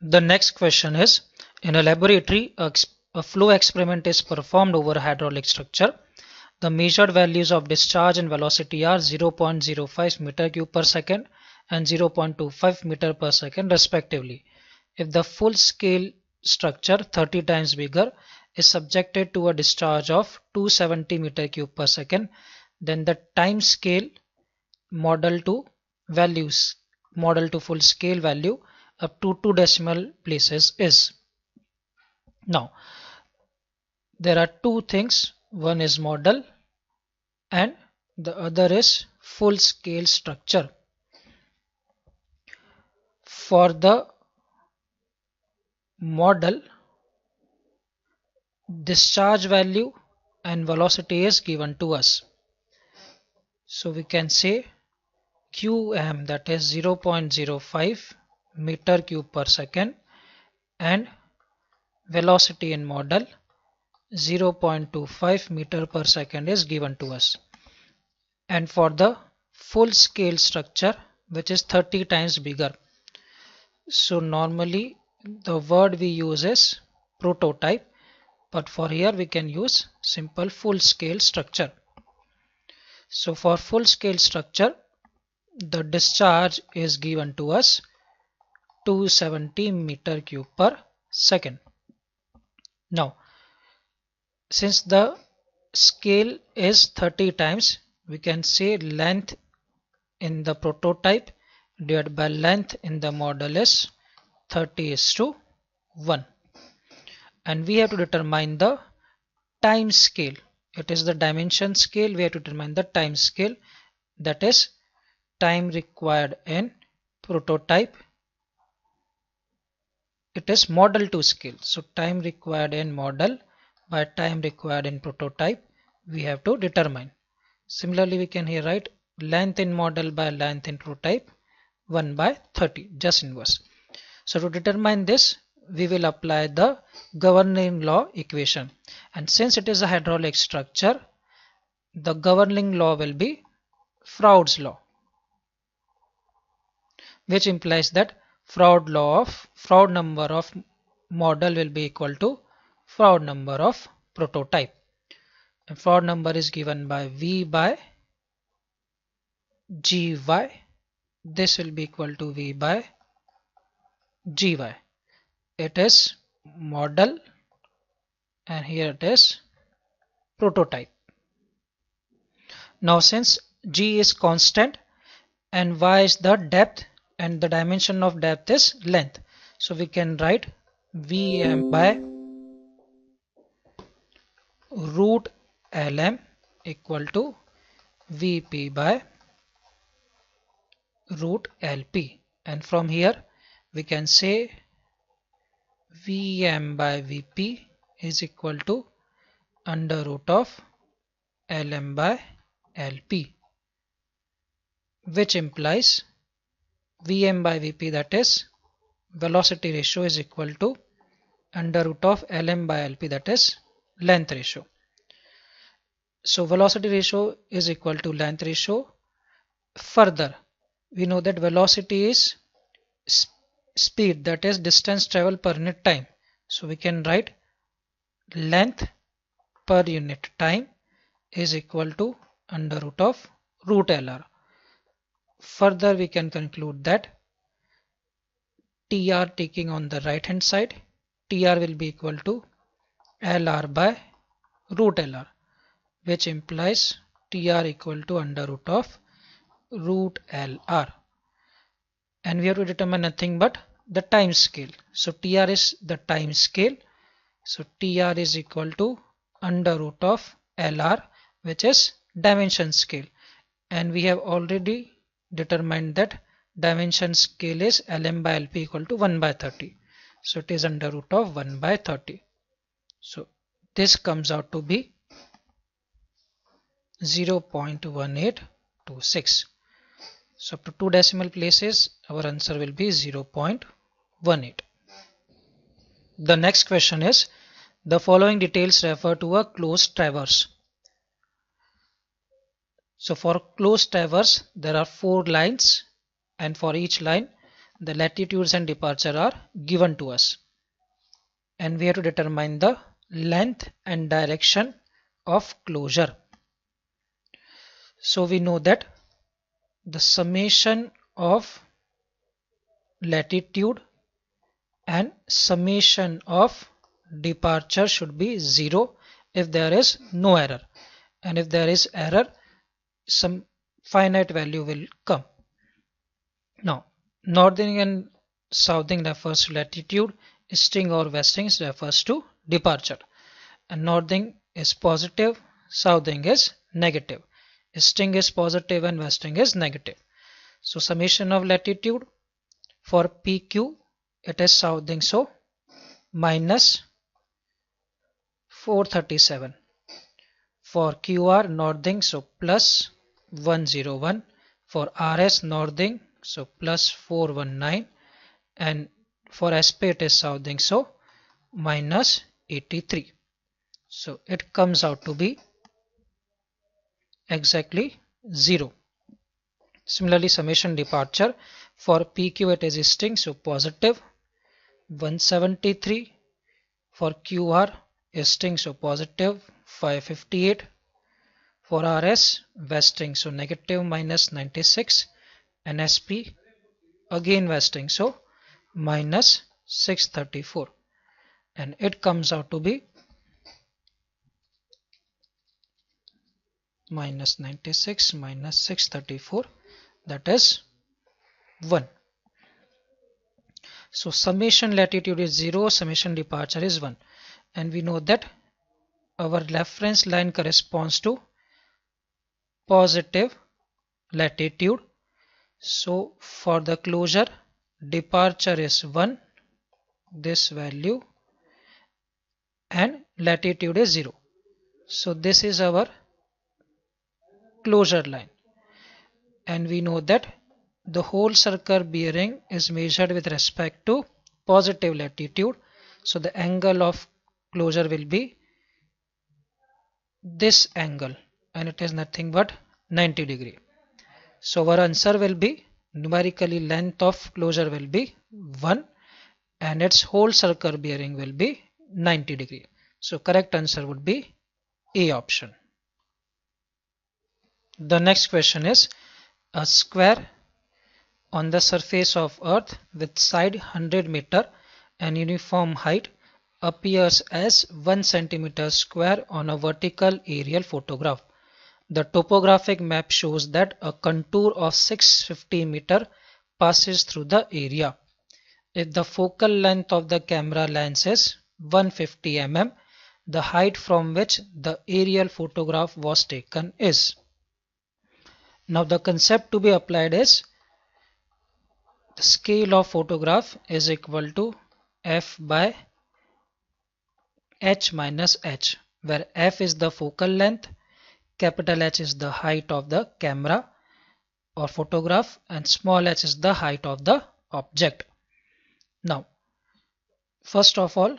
The next question is, in a laboratory, a flow experiment is performed over a hydraulic structure. The measured values of discharge and velocity are 0.05 meter cube per second and 0.25 meter per second respectively. If the full scale structure 30 times bigger is subjected to a discharge of 270 meter cube per second, then the time scale model to values model to full scale value up to 2 decimal places is. Now there are two things, one is model and the other is full scale structure. For the model, discharge value and velocity is given to us, so we can say qm, that is 0.05 meter cube per second, and velocity in model 0.25 meter per second is given to us. And for the full scale structure, which is 30 times bigger, so normally the word we use is prototype, but for here we can use simple full scale structure. So for full scale structure, the discharge is given to us 270 meter cube per second. Now since the scale is 30 times, we can say length in the prototype divided by length in the model is 30:1, and we have to determine the time scale. It is the dimension scale. We have to determine the time scale, that is time required in prototype. It is model to scale, so time required in model by time required in prototype we have to determine. Similarly, we can here write length in model by length in prototype 1 by 30, just inverse. So to determine this, we will apply the governing law equation, and since it is a hydraulic structure, the governing law will be Froude's law, which implies that Froude number of model will be equal to Froude number of prototype. And Froude number is given by V by Gy. This will be equal to V by Gy. It is model and here it is prototype. Now since G is constant and Y is the depth and the dimension of depth is length, so we can write Vm by root Lm equal to Vp by root Lp, and from here we can say Vm by Vp is equal to under root of Lm by Lp, which implies Vm by Vp, that is velocity ratio, is equal to under root of Lm by Lp, that is length ratio. So velocity ratio is equal to length ratio. Further, we know that velocity is speed, that is distance travel per unit time. So we can write length per unit time is equal to under root of root Lr. Further, we can conclude that Tr, taking on the right hand side, Tr will be equal to Lr by root Lr, which implies Tr equal to under root of root Lr. And we have to determine nothing but the time scale. So Tr is the time scale. So Tr is equal to under root of Lr, which is dimension scale. And we have already determined that dimension scale is Lm by Lp equal to 1 by 30. So it is under root of 1 by 30. So this comes out to be 0.1826. So up to 2 decimal places, our answer will be 0.18. The next question is, the following details refer to a closed traverse. So for closed traverse, there are 4 lines, and for each line the latitudes and departure are given to us, and we have to determine the length and direction of closure. So we know that the summation of latitude and summation of departure should be 0 if there is no error, and if there is error, some finite value will come. Now, northing and southing refers to latitude, easting or westing refers to departure, and northing is positive, southing is negative, easting is positive and westing is negative. So summation of latitude for PQ, it is southing, so minus 437. For QR northing, so plus 101. For RS northing, so plus 419. And for SP it is southing, so minus 83. So it comes out to be exactly 0. Similarly, summation departure for PQ it is easting, so positive 173. For QR easting, so positive 558. For RS westing, so negative minus 96, and SP again westing, so minus 634, and it comes out to be minus 96 minus 634, that is 1. So summation latitude is 0, summation departure is 1, and we know that our reference line corresponds to positive latitude. So for the closure, departure is 1, this value, and latitude is 0. So this is our closure line, and we know that the whole circle bearing is measured with respect to positive latitude. So the angle of closure will be this angle, and it is nothing but 90 degree. So our answer will be, numerically length of closure will be 1, and its whole circle bearing will be 90 degree. So correct answer would be A option. The next question is, a square on the surface of Earth with side 100 meter and uniform height appears as 1 centimeter square on a vertical aerial photograph. The topographic map shows that a contour of 650 meter passes through the area. If the focal length of the camera lens is 150 mm, the height from which the aerial photograph was taken is. Now the concept to be applied is, the scale of photograph is equal to f by h minus h, where f is the focal length, capital H is the height of the camera or photograph, and small h is the height of the object. Now, first of all,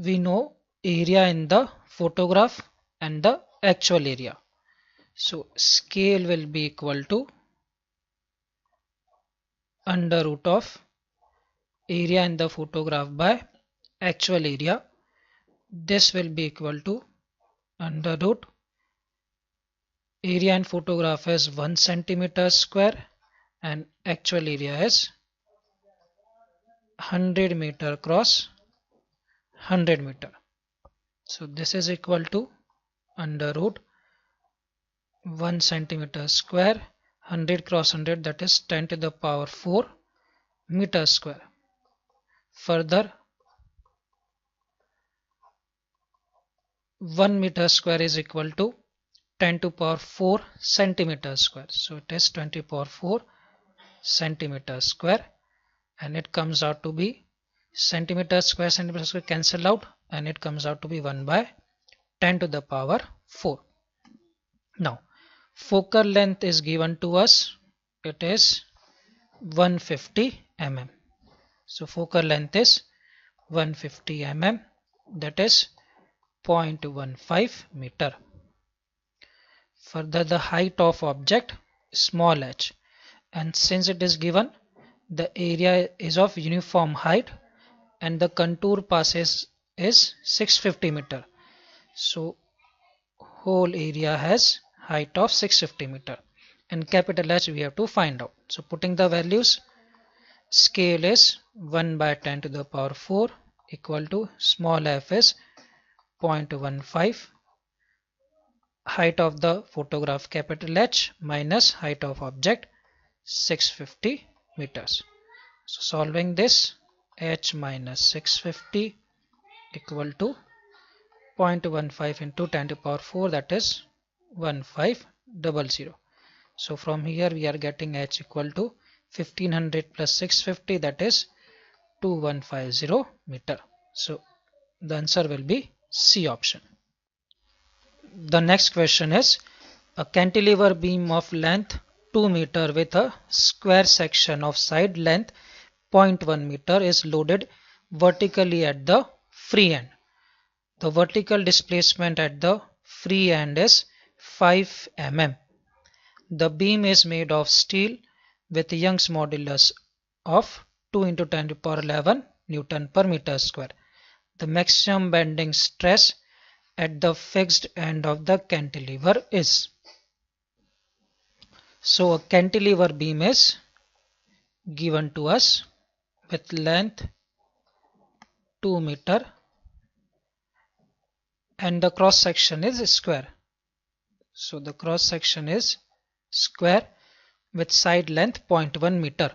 we know area in the photograph and the actual area. So scale will be equal to under root of area in the photograph by actual area. This will be equal to under root area in photograph is 1 centimeter square and actual area is 100 meter cross 100 meter. So this is equal to under root 1 centimeter square 100 cross 100, that is 10 to the power 4 meter square. Further, 1 meter square is equal to 10 to power 4 centimeter square. So it is 20 to power 4 centimeter square, and it comes out to be centimeter square cancel out, and it comes out to be 1 by 10 to the power 4. Now focal length is given to us, it is 150 mm. So focal length is 150 mm, that is 0.15 meter. Further, the height of object small h, and since it is given the area is of uniform height and the contour passes is 650 meter. So whole area has height of 650 meter, and capital H we have to find out. So putting the values, scale is 1 by 10 to the power 4 equal to small f is 0.15, height of the photograph capital H minus height of object 650 meters. So solving this, H minus 650 equal to 0.15 into 10 to the power 4, that is 1500. So from here we are getting H equal to 1500 plus 650, that is 2150 meter. So the answer will be C option. The next question is, a cantilever beam of length 2 meter with a square section of side length 0.1 meter is loaded vertically at the free end. The vertical displacement at the free end is 5 mm. The beam is made of steel with Young's modulus of 2 into 10 to the power 11 Newton per meter square. The maximum bending stress at the fixed end of the cantilever is. So a cantilever beam is given to us with length 2 meter and the cross section is square. So the cross section is square with side length 0.1 meter.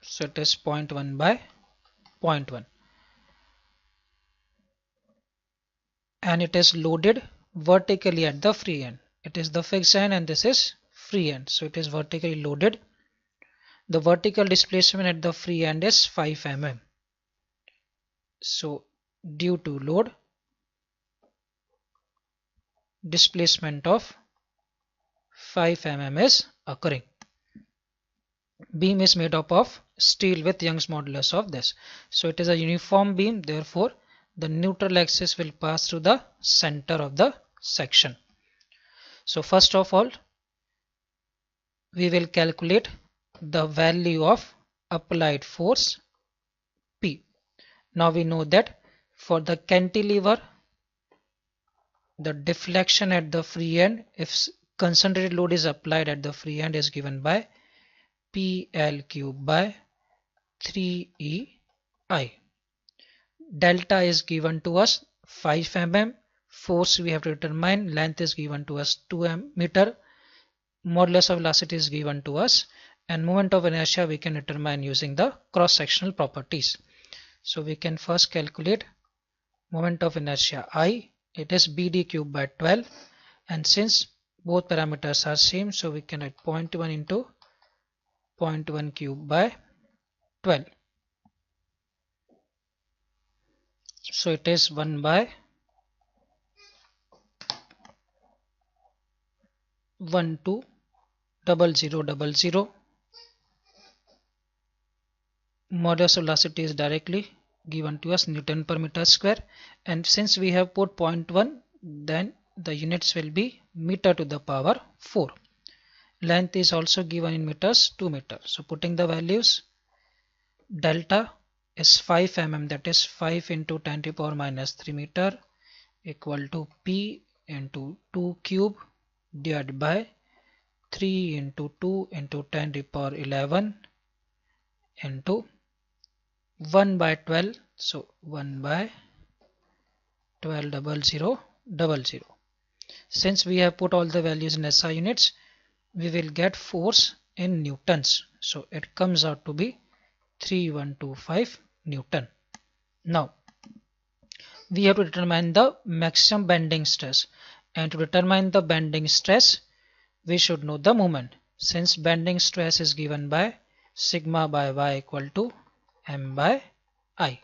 So it is 0.1 by 0.1. And it is loaded vertically at the free end. It is the fixed end and this is free end. So it is vertically loaded. The vertical displacement at the free end is 5 mm. So due to load, displacement of 5 mm is occurring. Beam is made up of steel with Young's modulus of this. So it is a uniform beam, therefore the neutral axis will pass through the center of the section. So first of all, we will calculate the value of applied force P. Now we know that for the cantilever, the deflection at the free end, if concentrated load is applied at the free end, is given by PL cube by 3EI. Delta is given to us 5 mm. Force we have to determine. Length is given to us 2 meter. Modulus of velocity is given to us, and moment of inertia we can determine using the cross-sectional properties. So we can first calculate moment of inertia I. It is BD cube by 12, and since both parameters are same, so we can write 0.1 into 0.1 cube by 12. So it is 1 by 120000. Modulus of velocity is directly given to us Newton per meter square, and since we have put 0.1, then the units will be meter to the power 4. Length is also given in meters, 2 meters. So putting the values, delta is 5 mm, that is 5 into 10 to the power minus 3 meter, equal to P into 2 cube divided by 3 into 2 into 10 to the power 11 into 1 by 12. So 1 by 120000. Since we have put all the values in SI units, we will get force in newtons. So it comes out to be 3125 Newton. Now we have to determine the maximum bending stress, and to determine the bending stress we should know the moment. Since bending stress is given by sigma by y equal to m by I.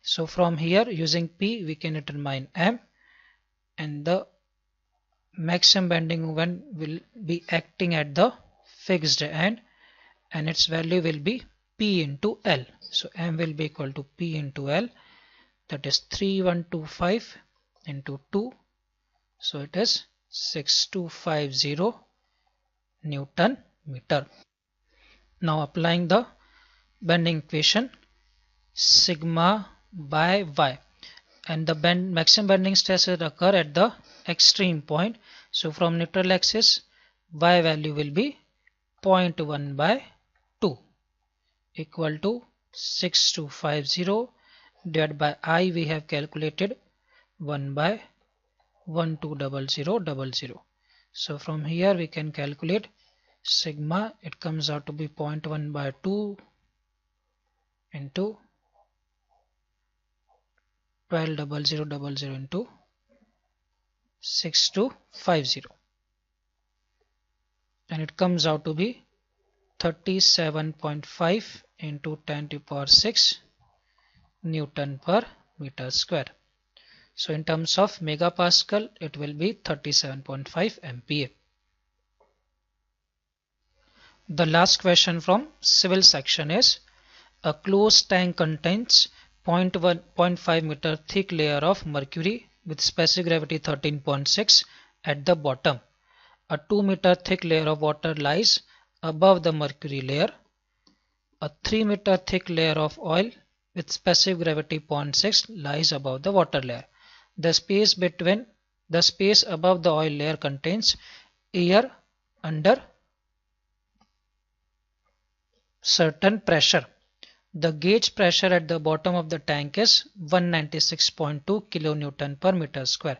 So from here using P we can determine m, and the maximum bending moment will be acting at the fixed end, and its value will be P into L. So m will be equal to P into L, that is 3125 into 2, so it is 6250 Newton meter. Now applying the bending equation, sigma by y, and the maximum bending stresses occur at the extreme point. So from neutral axis, y value will be 0.1 by 2 equal to 6250 divided by I we have calculated 1 by 120000. So from here we can calculate sigma. It comes out to be 0.1 by 2 into 120000 into 6250, and it comes out to be 37.5 into 10 to the power 6 Newton per meter square. So in terms of megapascal, it will be 37.5 MPa. The last question from civil section is, a closed tank contains 0.5 meter thick layer of mercury with specific gravity 13.6 at the bottom. A 2 meter thick layer of water lies above the mercury layer. A 3 meter thick layer of oil with specific gravity 0.6 lies above the water layer. The space above the oil layer contains air under certain pressure. The gauge pressure at the bottom of the tank is 196.2 kilonewton per meter square.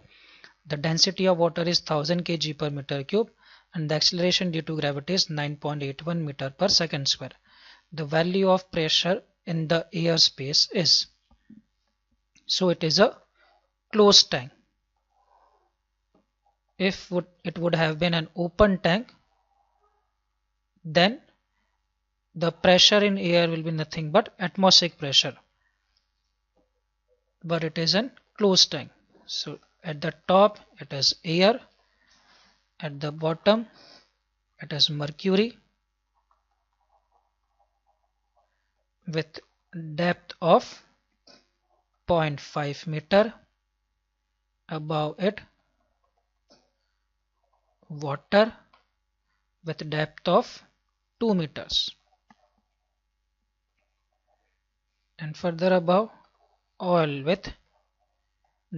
The density of water is 1000 kg per meter cube, and the acceleration due to gravity is 9.81 meter per second square. The value of pressure in the air space is. So it is a closed tank. If it would have been an open tank, then the pressure in air will be nothing but atmospheric pressure. But it is a closed tank. So at the top it is air, at the bottom it is mercury with depth of 0.5 meter, above it water with depth of 2 meters, and further above oil with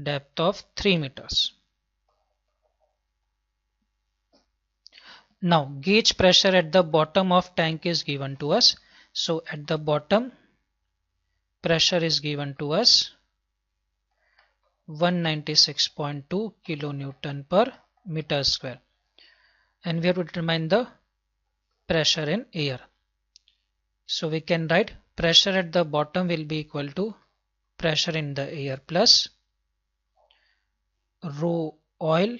depth of 3 meters. Now gauge pressure at the bottom of tank is given to us. So at the bottom pressure is given to us 196.2 kilonewton per meter square, and we have to determine the pressure in air. So we can write pressure at the bottom will be equal to pressure in the air plus rho oil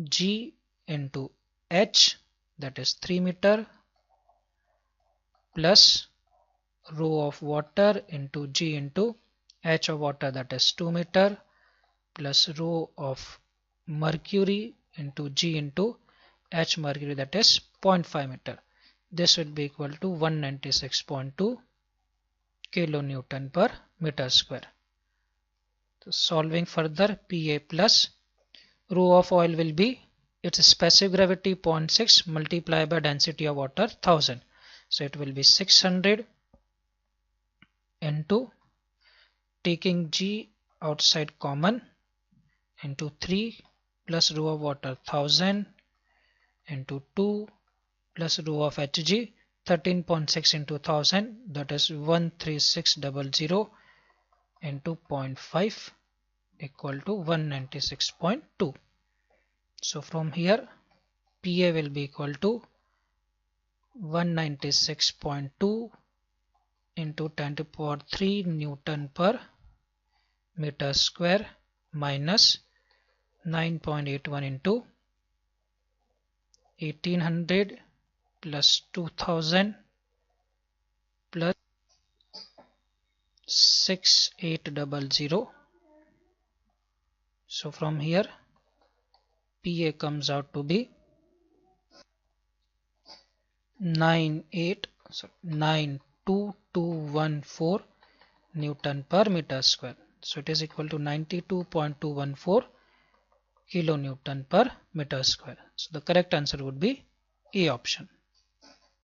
G into H, that is 3 meter, plus rho of water into G into H of water, that is 2 meter, plus rho of mercury into G into H mercury, that is 0.5 meter. This would be equal to 196.2 kilonewton per meter square. So solving further, Pa plus rho of oil will be its specific gravity 0.6 multiplied by density of water 1000. So it will be 600 into, taking G outside common, into 3 plus rho of water 1000 into 2 plus rho of Hg 13.6 into 1000, that is 13600 into 0.5 equal to 196.2. So from here Pa will be equal to 196.2 into 10 to the power 3 Newton per meter square minus 9.81 into 1800 plus 2000 plus 6800. So from here Pa comes out to be 92214 Newton per meter square. So it is equal to 92.214 kilonewton per meter square. So the correct answer would be A option.